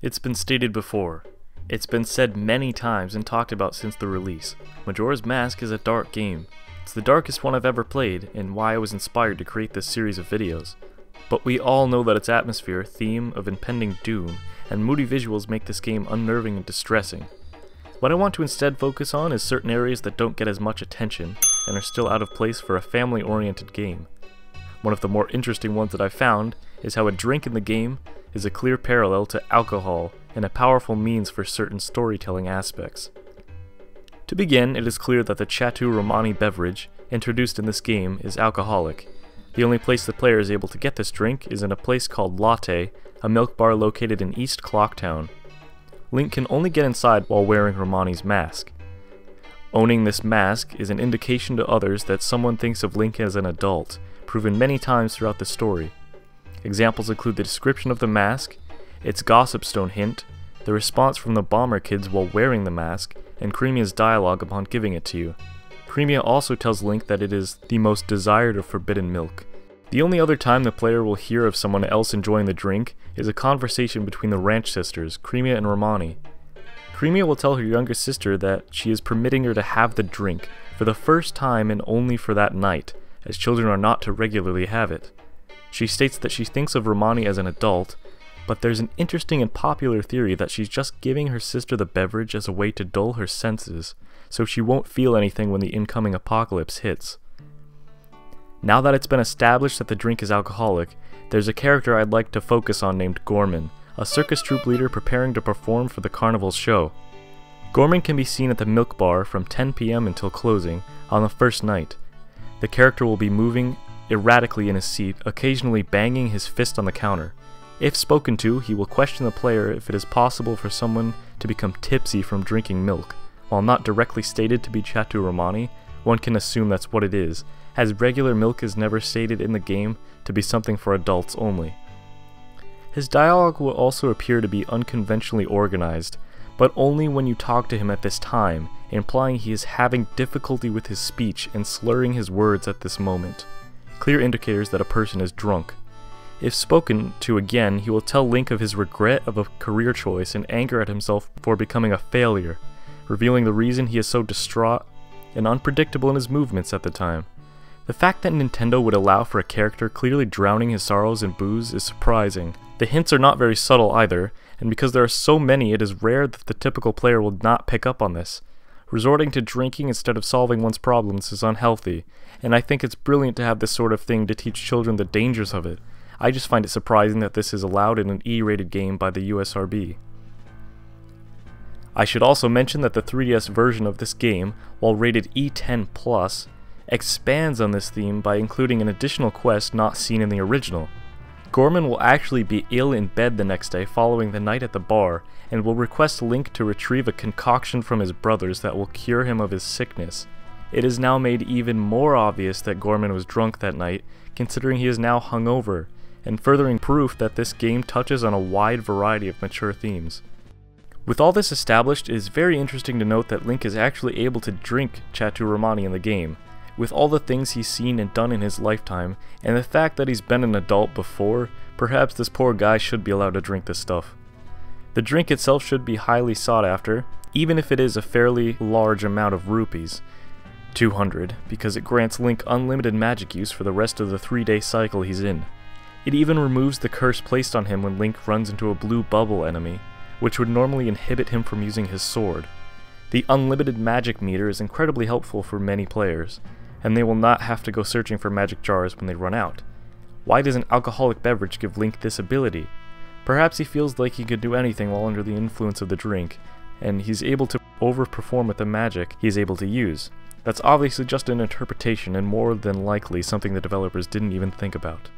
It's been stated before. It's been said many times and talked about since the release. Majora's Mask is a dark game. It's the darkest one I've ever played, and why I was inspired to create this series of videos. But we all know that its atmosphere, theme of impending doom, and moody visuals make this game unnerving and distressing. What I want to instead focus on is certain areas that don't get as much attention, and are still out of place for a family-oriented game. One of the more interesting ones that I've found is how a drink in the game is a clear parallel to alcohol and a powerful means for certain storytelling aspects. To begin, it is clear that the Chateau Romani beverage introduced in this game is alcoholic. The only place the player is able to get this drink is in a place called Latte, a milk bar located in East Clocktown. Link can only get inside while wearing Romani's mask. Owning this mask is an indication to others that someone thinks of Link as an adult, proven many times throughout the story. Examples include the description of the mask, its gossip stone hint, the response from the bomber kids while wearing the mask, and Cremia's dialogue upon giving it to you. Cremia also tells Link that it is the most desired of forbidden milk. The only other time the player will hear of someone else enjoying the drink is a conversation between the ranch sisters, Cremia and Romani. Cremia will tell her younger sister that she is permitting her to have the drink for the first time and only for that night, as children are not to regularly have it. She states that she thinks of Romani as an adult, but there's an interesting and popular theory that she's just giving her sister the beverage as a way to dull her senses, so she won't feel anything when the incoming apocalypse hits. Now that it's been established that the drink is alcoholic, there's a character I'd like to focus on named Gorman, a circus troupe leader preparing to perform for the carnival's show. Gorman can be seen at the milk bar from 10 p.m. until closing on the first night. The character will be moving erratically in his seat, occasionally banging his fist on the counter. If spoken to, he will question the player if it is possible for someone to become tipsy from drinking milk. While not directly stated to be Chateau Romani, one can assume that's what it is, as regular milk is never stated in the game to be something for adults only. His dialogue will also appear to be unconventionally organized, but only when you talk to him at this time, implying he is having difficulty with his speech and slurring his words at this moment. Clear indicators that a person is drunk. If spoken to again, he will tell Link of his regret of a career choice and anger at himself for becoming a failure, revealing the reason he is so distraught and unpredictable in his movements at the time. The fact that Nintendo would allow for a character clearly drowning his sorrows in booze is surprising. The hints are not very subtle either, and because there are so many, it is rare that the typical player will not pick up on this. Resorting to drinking instead of solving one's problems is unhealthy, and I think it's brilliant to have this sort of thing to teach children the dangers of it. I just find it surprising that this is allowed in an E-rated game by the USRB. I should also mention that the 3DS version of this game, while rated E10+, expands on this theme by including an additional quest not seen in the original. Gorman will actually be ill in bed the next day following the night at the bar, and will request Link to retrieve a concoction from his brothers that will cure him of his sickness. It is now made even more obvious that Gorman was drunk that night, considering he is now hungover, and furthering proof that this game touches on a wide variety of mature themes. With all this established, it is very interesting to note that Link is actually able to drink Chateau Romani in the game. With all the things he's seen and done in his lifetime, and the fact that he's been an adult before, perhaps this poor guy should be allowed to drink this stuff. The drink itself should be highly sought after, even if it is a fairly large amount of rupees. 200, because it grants Link unlimited magic use for the rest of the 3-day cycle he's in. It even removes the curse placed on him when Link runs into a blue bubble enemy, which would normally inhibit him from using his sword. The unlimited magic meter is incredibly helpful for many players, and they will not have to go searching for magic jars when they run out. Why does an alcoholic beverage give Link this ability? Perhaps he feels like he could do anything while under the influence of the drink, and he's able to overperform with the magic he is able to use. That's obviously just an interpretation and more than likely something the developers didn't even think about.